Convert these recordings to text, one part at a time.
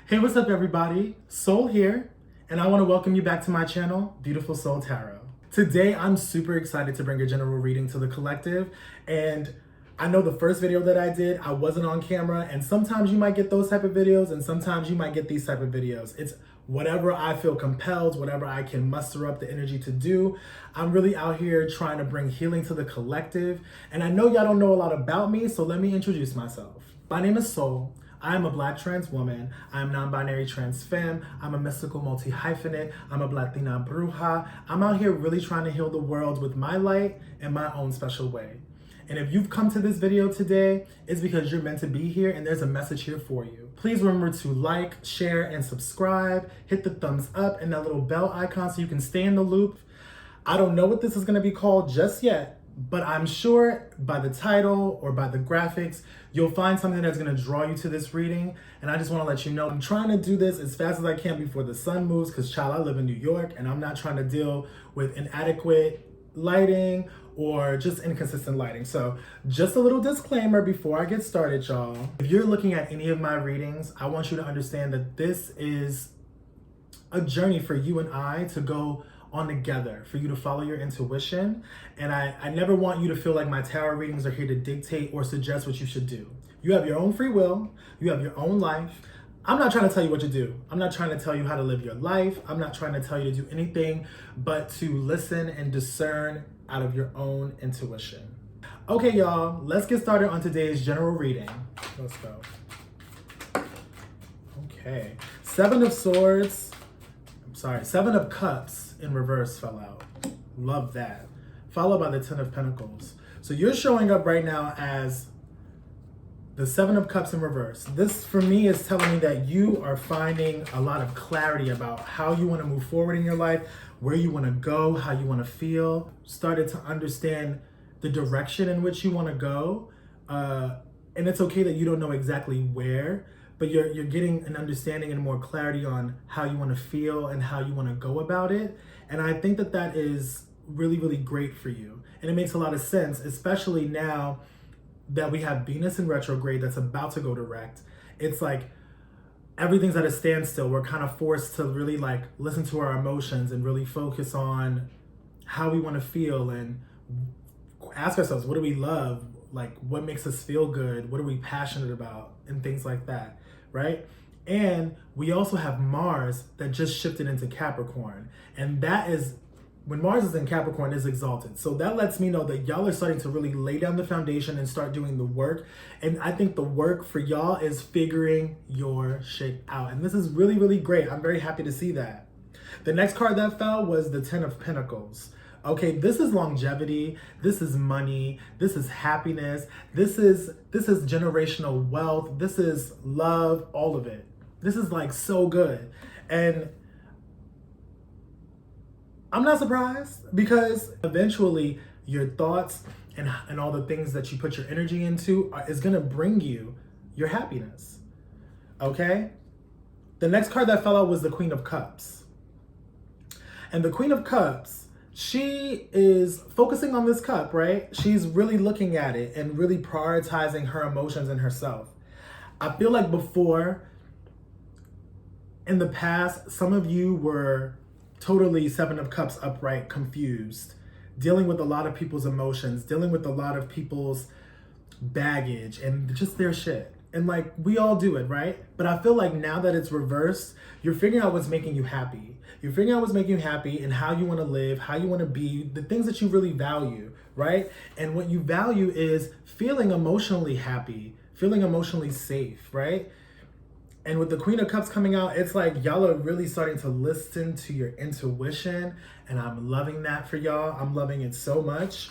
Hey, what's up everybody? Soul here, and I want to welcome you back to my channel, Beautiful Soul Tarot. Today, I'm super excited to bring a general reading to the collective, and I know the first video that I did, I wasn't on camera, and sometimes you might get those type of videos, and sometimes you might get these type of videos. It's whatever I feel compelled, whatever I can muster up the energy to do. I'm really out here trying to bring healing to the collective, and I know y'all don't know a lot about me, so let me introduce myself. My name is Soul. I am a Black trans woman. I am non-binary trans femme. I'm a mystical multi-hyphenate. I'm a Latina bruja. I'm out here really trying to heal the world with my light in my own special way. And if you've come to this video today, it's because you're meant to be here and there's a message here for you. Please remember to like, share, and subscribe. Hit the thumbs up and that little bell icon so you can stay in the loop. I don't know what this is gonna be called just yet, but I'm sure by the title or by the graphics, you'll find something that's gonna draw you to this reading. And I just wanna let you know, I'm trying to do this as fast as I can before the sun moves, because child, I live in New York and I'm not trying to deal with inadequate lighting or just inconsistent lighting. So just a little disclaimer before I get started, y'all. If you're looking at any of my readings, I want you to understand that this is a journey for you and I to go on together, for you to follow your intuition. And I never want you to feel like my tarot readings are here to dictate or suggest what you should do. You have your own free will, you have your own life. I'm not trying to tell you what to do. I'm not trying to tell you how to live your life. I'm not trying to tell you to do anything but to listen and discern out of your own intuition. Okay, y'all, let's get started on today's general reading. Let's go. Okay, Seven of Cups in reverse fell out. Love that. Followed by the Ten of Pentacles. So you're showing up right now as the Seven of Cups in reverse. This for me is telling me that you are finding a lot of clarity about how you want to move forward in your life, where you want to go, how you want to feel. Started to understand the direction in which you want to go. And it's okay that you don't know exactly where, but you're getting an understanding and more clarity on how you want to feel and how you want to go about it. And I think that that is really, really great for you. And it makes a lot of sense, especially now that we have Venus in retrograde that's about to go direct. It's like everything's at a standstill. We're kind of forced to really like listen to our emotions and really focus on how we want to feel and ask ourselves, what do we love? Like, what makes us feel good? What are we passionate about? And things like that, right? And we also have Mars that just shifted into Capricorn. And that is, when Mars is in Capricorn, is exalted. So that lets me know that y'all are starting to really lay down the foundation and start doing the work. And I think the work for y'all is figuring your shit out. And this is really, really great. I'm very happy to see that. The next card that fell was the Ten of Pentacles. Okay, this is longevity, this is money, this is happiness, this is generational wealth, this is love, all of it. This is like so good. And I'm not surprised, because eventually your thoughts and all the things that you put your energy into is gonna bring you your happiness, okay? The next card that fell out was the Queen of Cups. And the Queen of Cups, she is focusing on this cup, right? She's really looking at it and really prioritizing her emotions and herself. I feel like before, in the past, some of you were totally Seven of Cups upright, confused, dealing with a lot of people's emotions, dealing with a lot of people's baggage and just their shit. And like, we all do it, right? But I feel like now that it's reversed, you're figuring out what's making you happy. You're figuring out what's making you happy and how you want to live, how you want to be, the things that you really value, right? And what you value is feeling emotionally happy, feeling emotionally safe, right? And with the Queen of Cups coming out, it's like y'all are really starting to listen to your intuition, and I'm loving that for y'all. I'm loving it so much.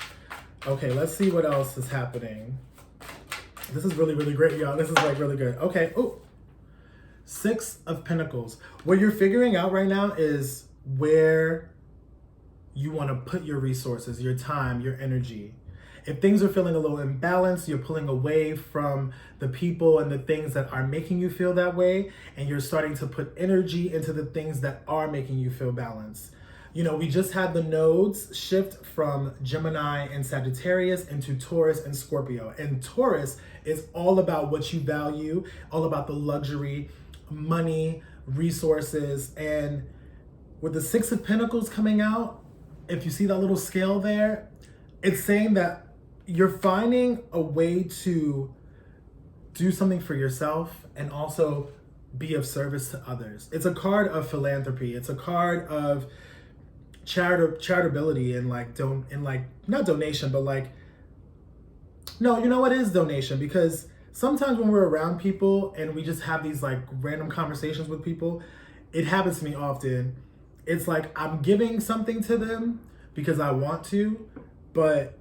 Okay, let's see what else is happening. This is really, really great, y'all. This is like really good. Okay, oh, Six of Pentacles. What you're figuring out right now is where you want to put your resources, your time, your energy. If things are feeling a little imbalanced, you're pulling away from the people and the things that are making you feel that way, and you're starting to put energy into the things that are making you feel balanced. You know, we just had the nodes shift from Gemini and Sagittarius into Taurus and Scorpio. And Taurus is all about what you value, all about the luxury, money, resources. And with the Six of Pentacles coming out, if you see that little scale there, it's saying that you're finding a way to do something for yourself and also be of service to others. It's a card of philanthropy. It's a card of charitability and not donation, but no, you know what is donation? Because sometimes when we're around people and we just have these like random conversations with people, it happens to me often. It's like I'm giving something to them because I want to, but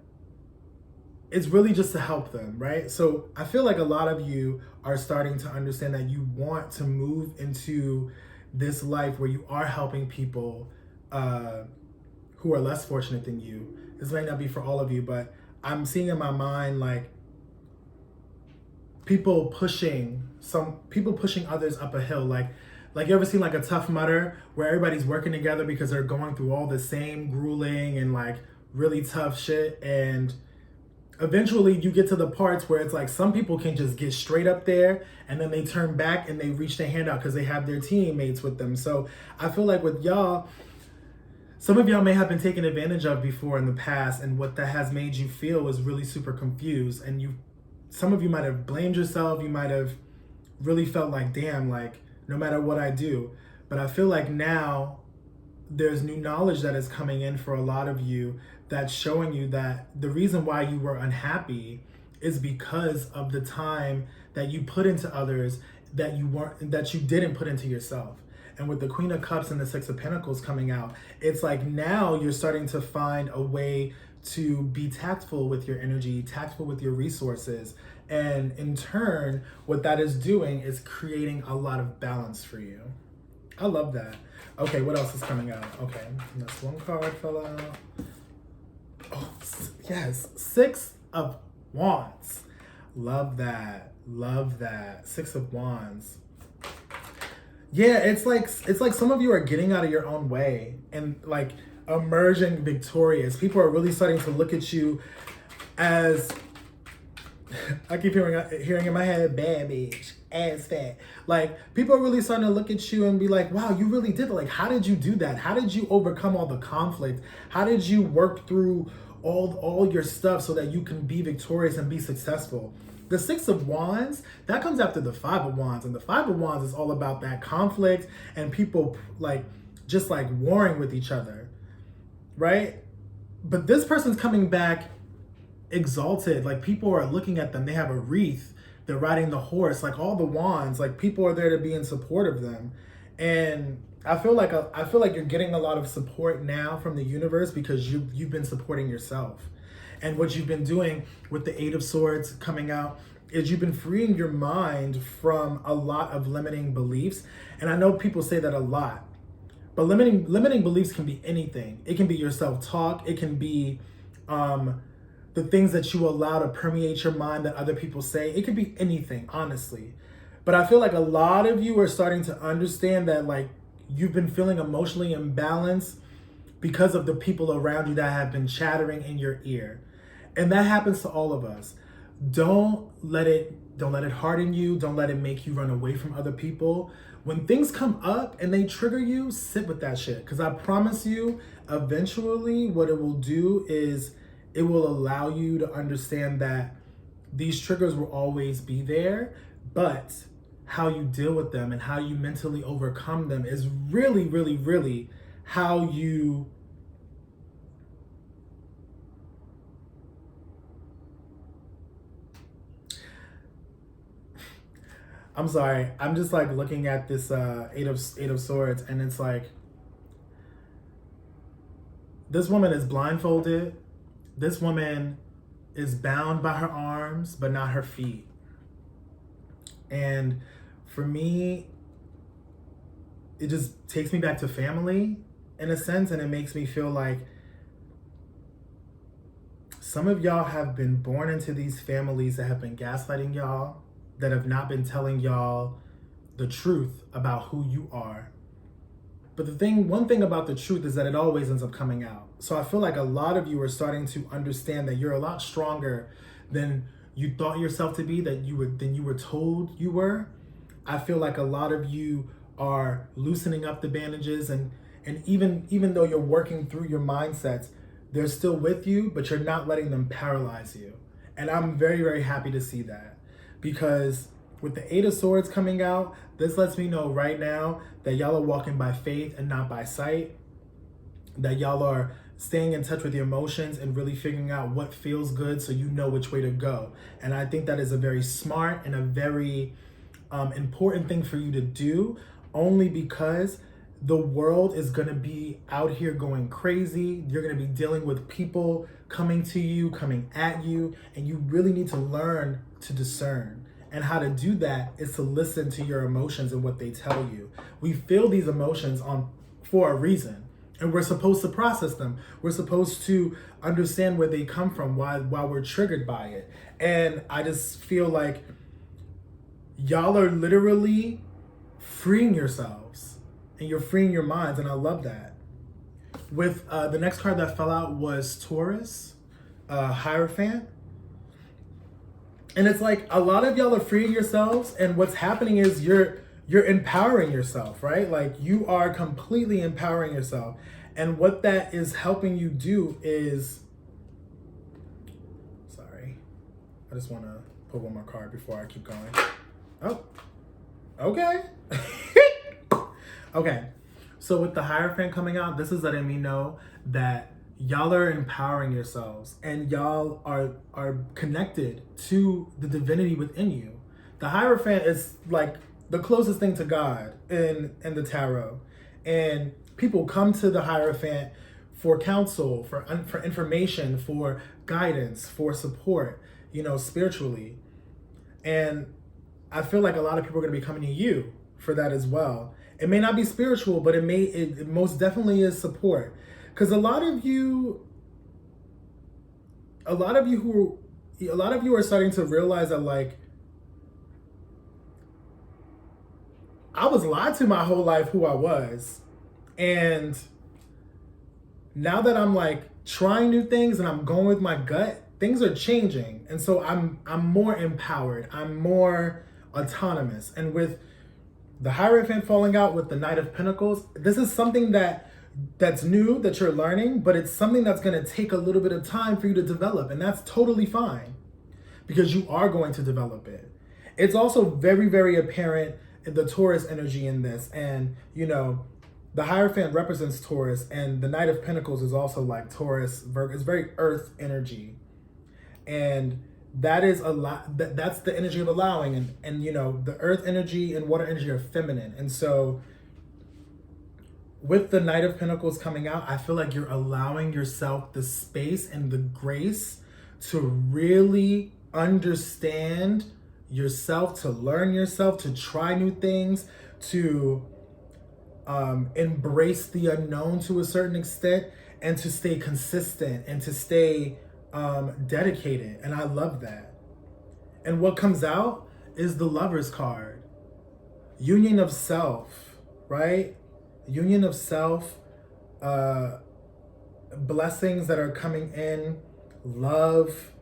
it's really just to help them, right? So I feel like a lot of you are starting to understand that you want to move into this life where you are helping people who are less fortunate than you. This might not be for all of you, but I'm seeing in my mind like people pushing others up a hill. Like you ever seen like a Tough Mudder where everybody's working together because they're going through all the same grueling and like really tough shit, and eventually you get to the parts where it's like some people can just get straight up there and then they turn back and they reach their hand out because they have their teammates with them. So I feel like with y'all, some of y'all may have been taken advantage of before in the past, and what that has made you feel is really super confused. And some of you might have blamed yourself. You might have really felt like, damn, like no matter what I do. But I feel like now there's new knowledge that is coming in for a lot of you that's showing you that the reason why you were unhappy is because of the time that you put into others that you didn't put into yourself. And with the Queen of Cups and the Six of Pentacles coming out, it's like now you're starting to find a way to be tactful with your energy, tactful with your resources. And in turn, what that is doing is creating a lot of balance for you. I love that. Okay, what else is coming out? Okay, this one card fell out. Oh, yes, Six of Wands. Love that. Love that. Six of Wands. Yeah, it's like some of you are getting out of your own way and like emerging victorious. People are really starting to look at you as, I keep hearing in my head, bad bitch, ass fat. Like people are really starting to look at you and be like, wow, you really did it. Like, how did you do that? How did you overcome all the conflict? How did you work through all your stuff so that you can be victorious and be successful? The Six of Wands, that comes after the Five of Wands. And the Five of Wands is all about that conflict and people just warring with each other, right? But this person's coming back exalted. Like people are looking at them. They have a wreath. They're riding the horse. Like all the wands, like people are there to be in support of them. And I feel like you're getting a lot of support now from the universe because you've been supporting yourself. And what you've been doing with the Eight of Swords coming out is you've been freeing your mind from a lot of limiting beliefs. And I know people say that a lot, but limiting beliefs can be anything. It can be your self-talk. It can be the things that you allow to permeate your mind that other people say. It could be anything, honestly. But I feel like a lot of you are starting to understand that like you've been feeling emotionally imbalanced because of the people around you that have been chattering in your ear. And that happens to all of us. Don't let it harden you. Don't let it make you run away from other people. When things come up and they trigger you, sit with that shit. Because I promise you, eventually what it will do is it will allow you to understand that these triggers will always be there, but how you deal with them and how you mentally overcome them is really, really, really how you I'm sorry. I'm just like looking at this Eight of Swords, and it's like this woman is blindfolded. This woman is bound by her arms, but not her feet. And for me, it just takes me back to family in a sense, and it makes me feel like some of y'all have been born into these families that have been gaslighting y'all, that have not been telling y'all the truth about who you are. But one thing about the truth is that it always ends up coming out. So I feel like a lot of you are starting to understand that you're a lot stronger than you thought yourself to be, than you were told you were. I feel like a lot of you are loosening up the bandages, and even though you're working through your mindsets, they're still with you, but you're not letting them paralyze you. And I'm very, very happy to see that, because with the Eight of Swords coming out, this lets me know right now that y'all are walking by faith and not by sight, that y'all are staying in touch with your emotions and really figuring out what feels good so you know which way to go. And I think that is a very smart and a very important thing for you to do, only because the world is going to be out here going crazy. You're going to be dealing with people coming to you, coming at you, and you really need to learn to discern. And how to do that is to listen to your emotions and what they tell you. We feel these emotions for a reason, and we're supposed to process them. We're supposed to understand where they come from, why we're triggered by it. And I just feel like y'all are literally freeing yourselves and you're freeing your minds, and I love that. With the next card that fell out was Taurus, Hierophant. And it's like a lot of y'all are freeing yourselves, and what's happening is you're empowering yourself, right? Like you are completely empowering yourself. And what that is helping you do is, sorry, I just want to pull one more card before I keep going. Oh, okay. Okay, so with the Hierophant coming out, this is letting me know that y'all are empowering yourselves and y'all are connected to the divinity within you. The Hierophant is like the closest thing to God in the tarot. And people come to the Hierophant for counsel, for information, for guidance, for support, spiritually. And I feel like a lot of people are going to be coming to you for that as well. It may not be spiritual, but it most definitely is support. Because a lot of you are starting to realize that, like, I was lied to my whole life who I was. And now that I'm like trying new things and I'm going with my gut, things are changing. And so I'm more empowered. I'm more autonomous. And with the Hierophant falling out with the Knight of Pentacles, this is something that's new, that you're learning, but it's something that's going to take a little bit of time for you to develop. And that's totally fine, because you are going to develop it. It's also very, very apparent the Taurus energy in this. And, the Hierophant represents Taurus, and the Knight of Pentacles is also like Taurus, Virgo. It's very earth energy. And that is that's the energy of allowing. And the earth energy and water energy are feminine. And so with the Knight of Pentacles coming out, I feel like you're allowing yourself the space and the grace to really understand yourself, to learn yourself, to try new things, to embrace the unknown to a certain extent, and to stay consistent and to stay dedicated. And I love that. And what comes out is the Lover's card. Union of self, right? Union of self, blessings that are coming in, love.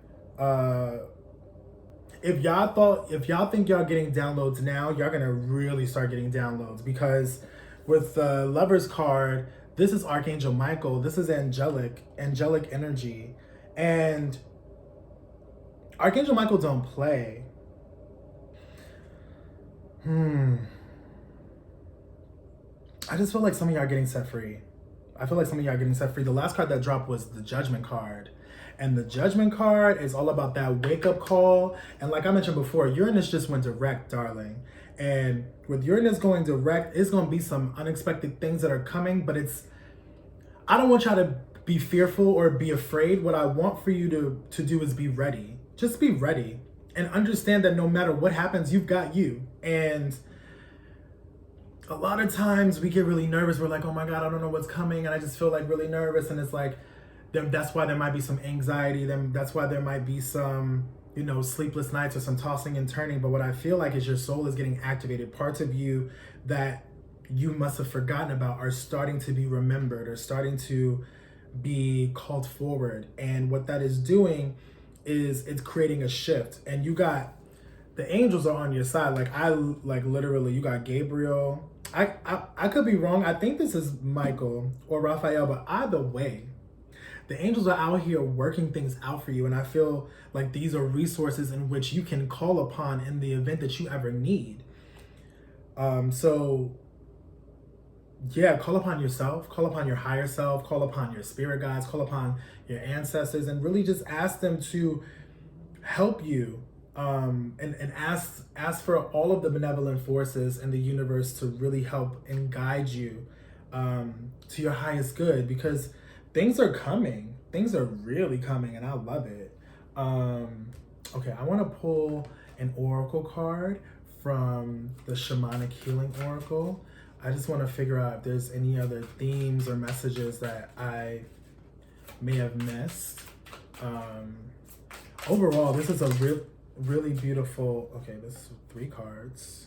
If y'all think y'all getting downloads now, y'all gonna really start getting downloads, because with the Lover's card, this is Archangel Michael. This is angelic energy. And Archangel Michael don't play. I just feel like some of y'all are getting set free. The last card that dropped was the Judgment card. And the Judgment card is all about that wake-up call. And like I mentioned before, Uranus just went direct, darling. And with Uranus going direct, it's going to be some unexpected things that are coming. But I don't want y'all to be fearful or be afraid. What I want for you to do is be ready. Just be ready. And understand that no matter what happens, you've got you. And a lot of times we get really nervous. We're like, oh my God, I don't know what's coming. And I just feel like really nervous. And it's like, that's why there might be some anxiety. That's why there might be some, sleepless nights or some tossing and turning. But what I feel like is your soul is getting activated. Parts of you that you must have forgotten about are starting to be remembered, or starting to be called forward. And what that is doing is it's creating a shift. And you got the angels are on your side. Like literally, you got Gabriel. I could be wrong. I think this is Michael or Raphael, but either way, the angels are out here working things out for you. And I feel like these are resources in which you can call upon in the event that you ever need. So yeah, call upon yourself, call upon your higher self, call upon your spirit guides, call upon your ancestors, and really just ask them to help you, and ask for all of the benevolent forces in the universe to really help and guide you to your highest good, because things are coming. Things are really coming, and I love it. Okay, I want to pull an oracle card from the Shamanic Healing Oracle. I just want to figure out if there's any other themes or messages that I may have missed. Overall, this is a really beautiful, okay, this is 3 cards.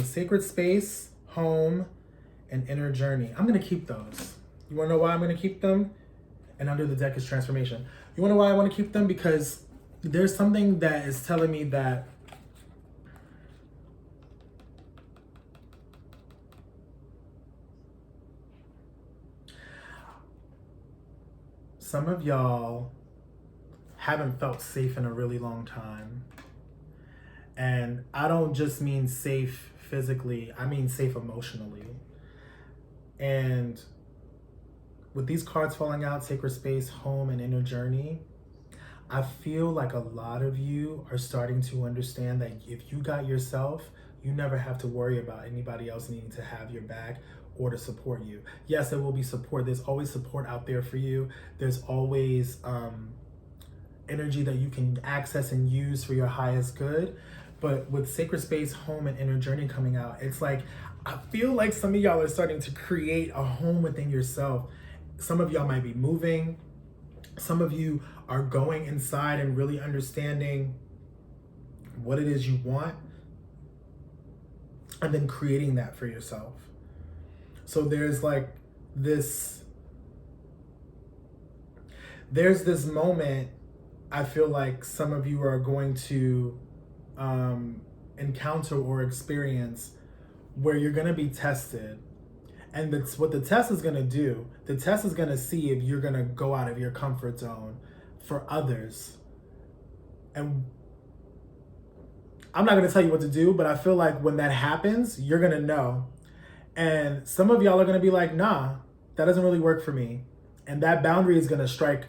Sacred space, home, and inner journey. I'm going to keep those. You want to know why I'm going to keep them? And under the deck is transformation. You want to know why I want to keep them? Because there's something that is telling me that some of y'all haven't felt safe in a really long time. And I don't just mean safe physically, I mean safe emotionally. And with these cards falling out, sacred space, home, and inner journey, I feel like a lot of you are starting to understand that if you got yourself, you never have to worry about anybody else needing to have your back or to support you. Yes, there will be support. There's always support out there for you. There's always energy that you can access and use for your highest good. But with sacred space, home, and inner journey coming out, it's like, I feel like some of y'all are starting to create a home within yourself. Some of y'all might be moving. Some of you are going inside and really understanding what it is you want and then creating that for yourself. So there's like this, there's this moment I feel like some of you are going to encounter or experience where you're going to be tested. And that's what the test is going to do. The test is going to see if you're going to go out of your comfort zone for others. And I'm not going to tell you what to do, but I feel like when that happens, you're going to know. And some of y'all are going to be like, nah, that doesn't really work for me. And that boundary is going to strike,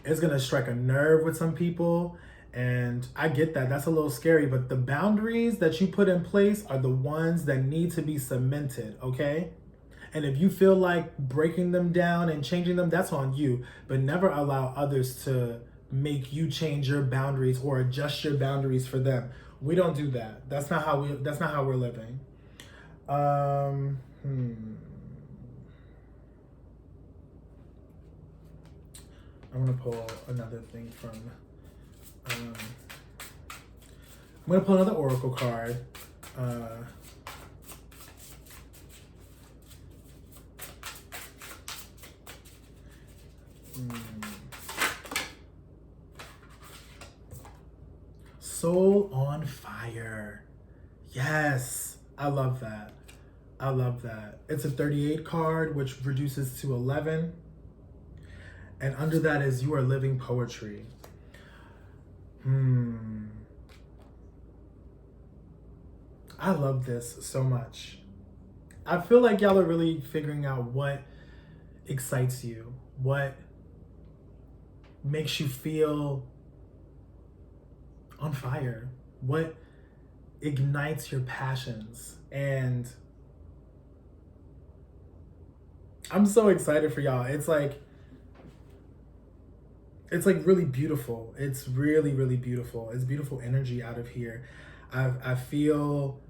a nerve with some people. And I get that. That's a little scary. But the boundaries that you put in place are the ones that need to be cemented, okay? And if you feel like breaking them down and changing them, that's on you. But never allow others to make you change your boundaries or adjust your boundaries for them. We don't do that. That's not how we're living. I'm gonna pull another thing from I'm gonna pull another oracle card. Soul on fire. Yes, I love that. I love that. It's a 38 card, which reduces to 11. And under that is you are living poetry. I love this so much. I feel like y'all are really figuring out what excites you, what makes you feel on fire, what ignites your passions. And I'm so excited for y'all. It's like really beautiful. It's really, really beautiful. It's beautiful energy out of here. I feel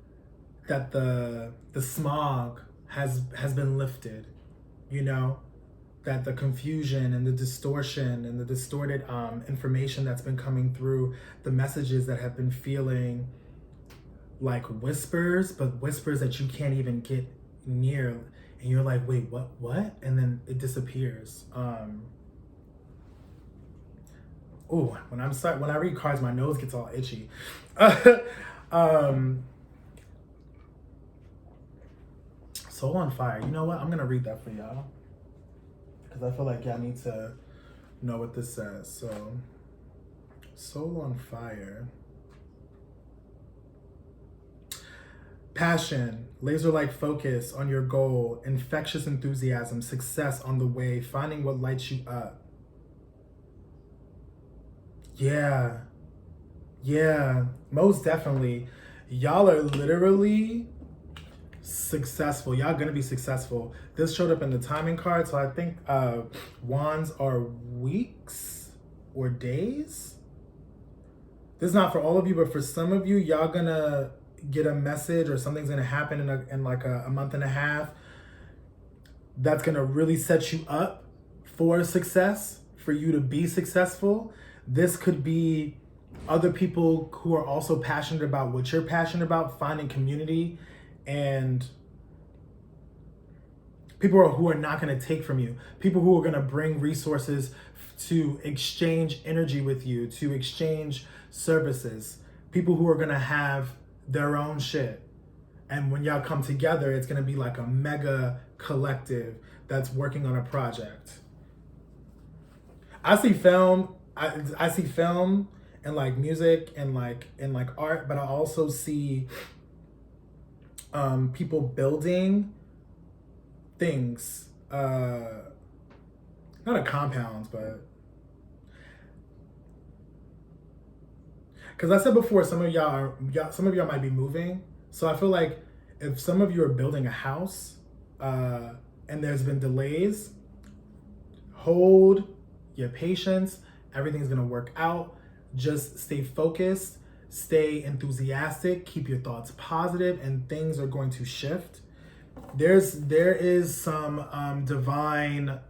that the smog has been lifted, you know, that the confusion and the distortion and the distorted information that's been coming through, the messages that have been feeling like whispers, but whispers that you can't even get near. And you're like, wait, what? And then it disappears. Ooh, when I read cards, my nose gets all itchy. Soul on Fire. You know what? I'm gonna read that for y'all because I feel like y'all need to know what this says. So, Soul on Fire. Passion, laser-like focus on your goal, infectious enthusiasm, success on the way, finding what lights you up. Yeah, most definitely. Y'all are literally successful. Y'all gonna be successful. This showed up in the timing card, so I think wands are weeks or days. This is not for all of you, but for some of you, y'all gonna get a message or something's gonna happen in like a month and a half that's gonna really set you up for success, for you to be successful. This could be other people who are also passionate about what you're passionate about, finding community, and people who are not going to take from you, people who are going to bring resources to exchange energy with you, to exchange services, people who are going to have their own shit. And when y'all come together, it's going to be like a mega collective that's working on a project. I see film and like music and like art, but I also see people building things, not a compounds, but because I said before, some of y'all might be moving. So I feel like if some of you are building a house and there's been delays, hold your patience. Everything's gonna work out. Just stay focused, stay enthusiastic, keep your thoughts positive, and things are going to shift. There is some divine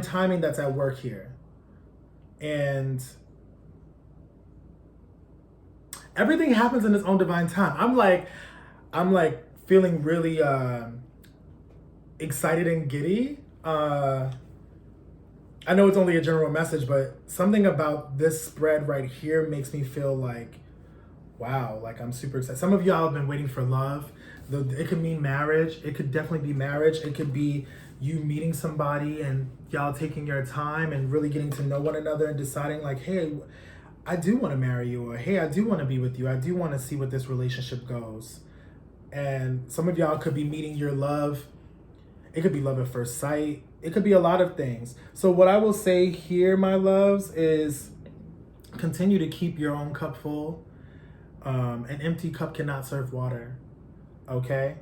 timing that's at work here, and everything happens in its own divine time. I'm like feeling really excited and giddy. I know it's only a general message, but something about this spread right here makes me feel like, wow, like I'm super excited. Some of y'all have been waiting for love. It could mean marriage. It could definitely be marriage. It could be you meeting somebody and y'all taking your time and really getting to know one another and deciding like, hey, I do want to marry you, or hey, I do want to be with you. I do want to see what this relationship goes. And some of y'all could be meeting your love. It could be love at first sight. It could be a lot of things. So what I will say here, my loves, is continue to keep your own cup full. An empty cup cannot serve water, okay?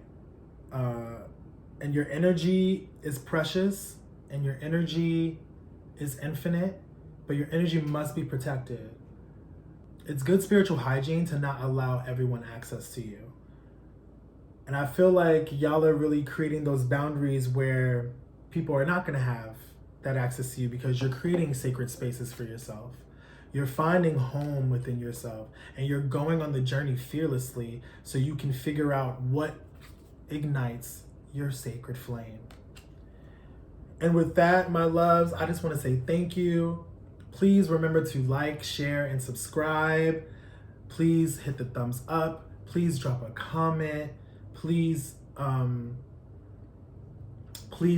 And your energy is precious, and your energy is infinite, but your energy must be protected. It's good spiritual hygiene to not allow everyone access to you. And I feel like y'all are really creating those boundaries where people are not going to have that access to you because you're creating sacred spaces for yourself. You're finding home within yourself, and you're going on the journey fearlessly so you can figure out what ignites your sacred flame. And with that, my loves, I just want to say thank you. Please remember to like, share, and subscribe. Please hit the thumbs up. Please drop a comment. Please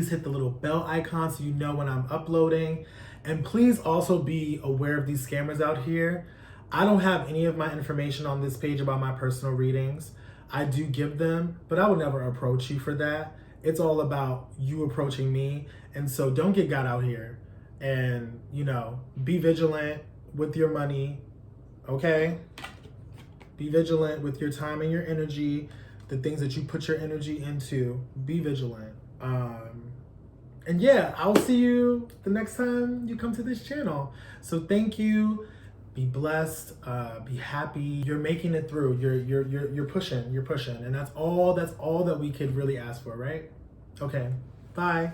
hit the little bell icon so you know when I'm uploading. And please also be aware of these scammers out here. I don't have any of my information on this page about my personal readings. I do give them, but I would never approach you for that. It's all about you approaching me. And so don't get got out here. And, be vigilant with your money, okay? Be vigilant with your time and your energy, the things that you put your energy into. Be vigilant. And yeah, I'll see you the next time you come to this channel. So thank you. Be blessed. Be happy. You're making it through. You're pushing. And that's all that we could really ask for, right? Okay. Bye.